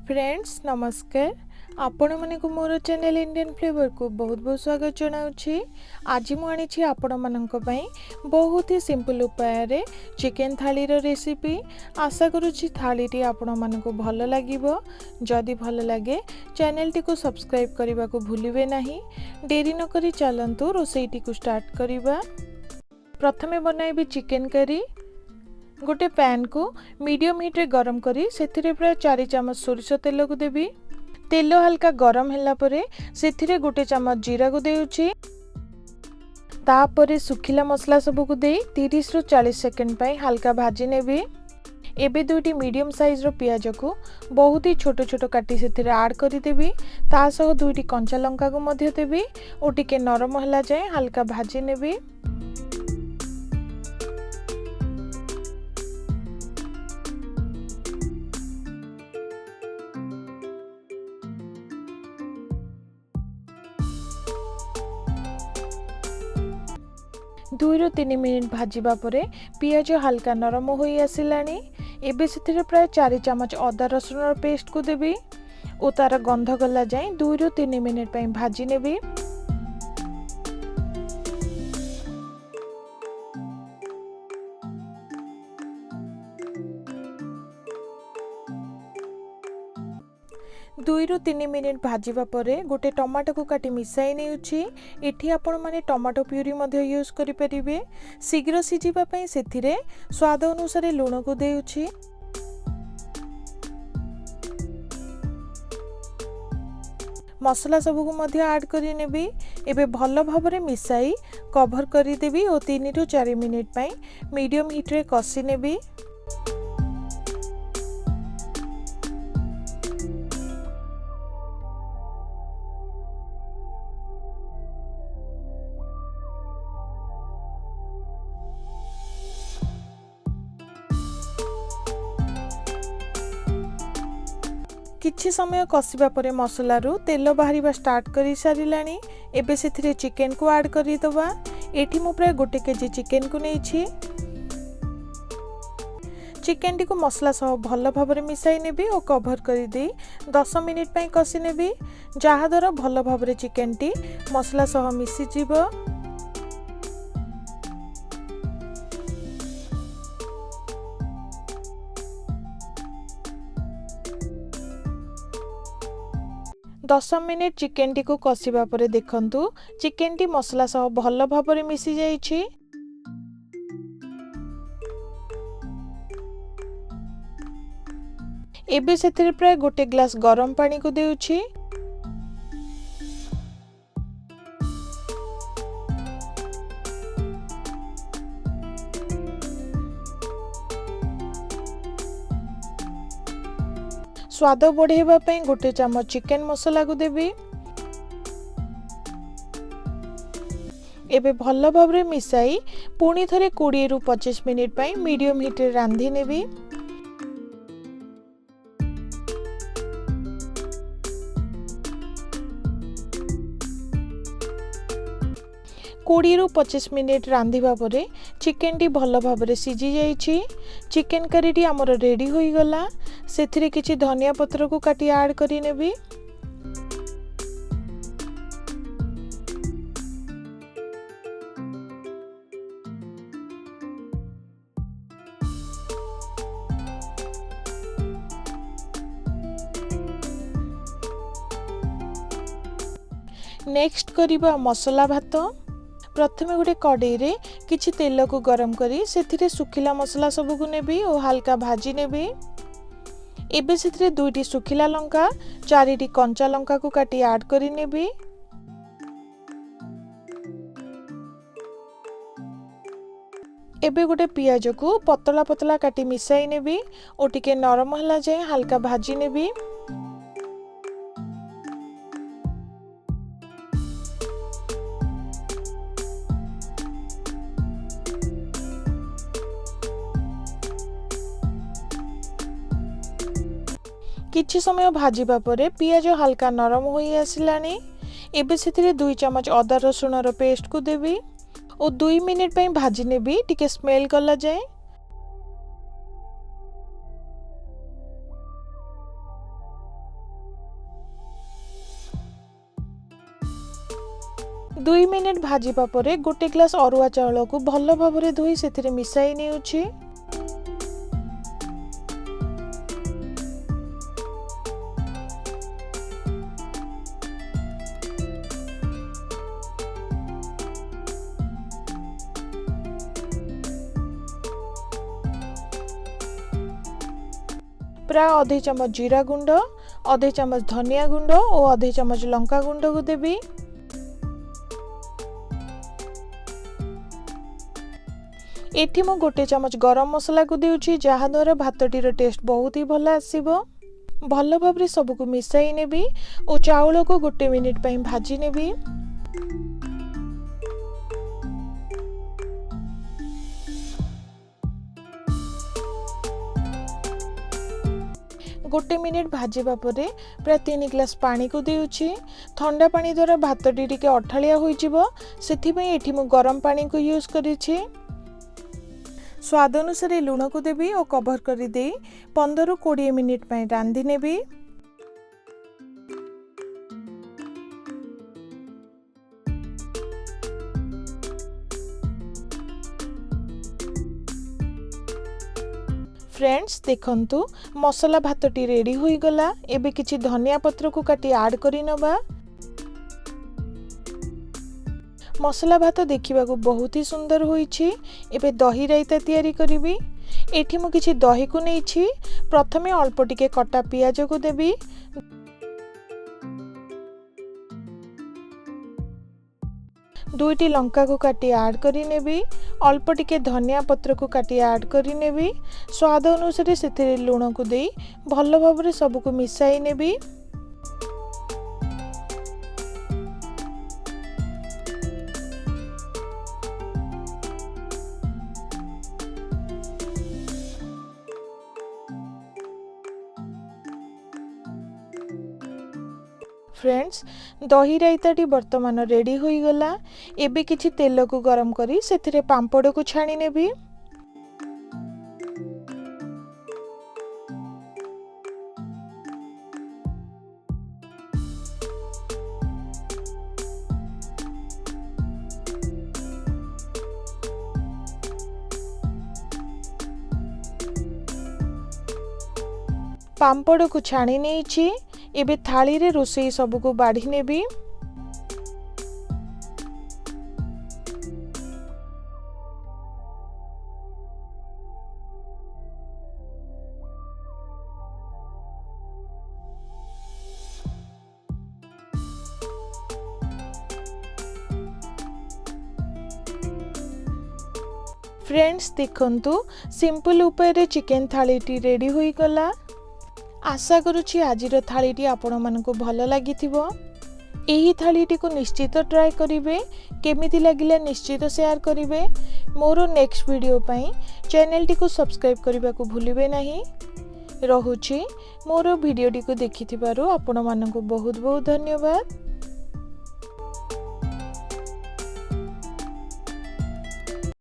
Friends नमस्कार आपण मानक मोर चैनल इंडियन फ्लेवर को बहुत बहुत स्वागत जनाऊँगी। आज मुझे आपण मानक पई बहुत ही सिंपल उपाय रे चिकन थाली रो रेसिपी आशा करुछि थालीटी आपण मानक भल लागिबो। जदि भल लगे चैनल टी को सब्सक्राइब करने को भूलिबे नहीं। देरी न करी चलंतु रोसईटी को स्टार्ट करिबा। प्रथमे बनाइबी चिकन करी। गोटे पैन को मीडियम हीट रे गरम करी सेथिरे प्राय 4 चम्मच सोरिष तेल को देबी। तेल हल्का गरम हैला परे सेथिरे गोटे चम्मच जीरा को देउछि। तापरे सुखिला मसला सब को दे 30 रु 40 सेकंड पई हल्का भाजी नेबी। एबे दुईटी मीडियम साइज रो पियाज को बहुत ही छोट छोट काटी सेथिरे ऐड करि देबी। ता सह दुईटी कंचा लंका को मध्य देबी ओ टिके नरम हैला जाय हल्का भाजी नेबी। दुई रु 3 मिनिट भाजिबा परे पियाज हल्का नरम होई आसिलानी। एबे सेथिरे प्राय 4 चम्मच अदा रसुन पेस्ट को देबी ओ तार गंध गला जाए 2 रु 3 मिनिट पई भाजी नेबी। दुई रु 3 मिनिट भाजिबा परे गोटे टमाटो को काटी मिसाई नेउछि। एठी आपण माने टमाटो प्यूरी मध्य यूज करि परिबे। शीघ्र सिजिबा पई सेथिरे स्वाद अनुसार लूण को देउछि। मसला सब को मध्य ऐड करि नेबी। एबे भलो भाबरे मिसाई कवर करि देबी ओ 3 रु 4 मिनिट पई मीडियम हीट रे कसी नेबी। किछि समय कसिबा परे मसला रू तेल बाहरिबा स्टार्ट करि सारिलानी। एबे सेथिरे चिकन को ऐड करि दबा। एठी मु प्राय 1 केजी चिकन को नेछि। चिकन टी को मसला सह भल भाबरे मिसाई नेबी और कवर करि दे 10 मिनिट पई कसी नेबी जहा द्वारा भल भाबरे चिकन टी मसला सह मिसी जिवो। 10 मिनिट चिकन टी को कसिबा परे देखंतु चिकन टी मसला सह भल भाबरे मिसी जाइछि। एबे सेथिरे प्राय 1 ग्लास गरम पानी को देउछि। स्वाद बढ़ेबा पई 1 चम्मच चिकन मसला को देबी। एबे भल भाबरे मिसाई पुणी थरे 20 रु 25 मिनिट पई मीडियम हीट रे रांधी नेबी। कोड़ी रु 25 मिनिट रांधिबा परे चिकन टी भल भाबरे सिजी जाइछि। चिकन करी टी हमर रेडी होई गला। सेथिरे किछि धनिया पत्र को काटी ऐड करि नेबी। नेक्स्ट करिबा मसला भात। प्रथमे गोटे कड़ाई रे किछि तेल को गरम करी सेथिरे सुखिला मसला सब को नेबी और हल्का भाजी नेबी। एबे सेथिरे 2टी सुखिला लंका 4टी कंचा लंका को काटी ऐड करि नेबी। एबे गोटे पियाज को पतला पतला काटी मिसाई नेबी और टिके नरम हला जाए हल्का भाजी नेबी। किछि समय भाजिबा परे पियाज हल्का नरम होई आसिलानी। एबे सेथिरे 2 चम्मच अदा रसुन रो पेस्ट को देबी और 2 मिनिट पई भाजी नेबी टिके स्मेल गला जाए। 2 मिनिट भाजिबा परे गोटे ग्लास अरुआ चाउल को भल भाबरे धोई सेथिरे मिसाई नेउछि। प्राय आधे चम्मच जीरा गुंड, आधे चम्मच धनिया गुंड और आधे चम्मच लंका गुंड को देबी। एठी मु गोटे चम्मच गरम मसला को देउछि जहा द्वारा भातटीर टेस्ट बहुत ही भल आसीबो। भल भाबरे सबको मिसाई नेबी और चाउल को गोटे मिनिट पई भाजी नेबी। गोटे मिनिट भाजिबा परे प्राय 3 ग्लास पानी को देउछि। ठंडा पानी द्वारा भातटी टिके अठालिया होई जिवो, सेथि पई एठी मु गरम पानी को यूज करिछि। स्वाद अनुसार लूण को देबी और कवर कर दे 15-20 मिनिट पई रांधि नेबी। फ्रेंड्स देखंतु मसाला भातटी रेडी होई गला। एबे किछि धनिया पत्र को काटी ऐड करि नबा। मसाला भात देखिबा को बहुत ही सुंदर होईछि। एबे दही रायता तैयारी करिवि। एठी मु किछि दही को नेछि। प्रथमे अल्प टिके कटा पियाज को देबी। दुईटी लंका को काटी ऐड करि नेबी। अल्प टिके धनिया पत्र को काटी ऐड करि नेबी। स्वाद अनुसार सेथिरे लूण को देई भल भाबरे सबको मिसाई नेबी। फ्रेंड्स दही रायताटी वर्तमान रेडी होई गला। एबे किछि तेल को गरम करी सेथिरे पांपड़ को छाणी नेबी। पांपड़ को छाणी नेछि। एबे थाली रे रोसई सबको बाढ़ी नेबी। फ्रेंड्स देखंतु सिंपल उपाय चिकेन थालीटी रेडी होई गला। आशा करुछि आजिर थालीटी आपण मानकु भल लागिथिबो। एही थालीटी को निश्चित ट्राई करिवे। केमिति लागिला निश्चित शेयर करिवे। मोर नेक्स्ट वीडियो पई चैनल टी को सब्सक्राइब करबा को भूलिबे नाही। रहुछि मोर वीडियो टी को देखिथिबारु आपण मानकु बहुत बहुत धन्यवाद।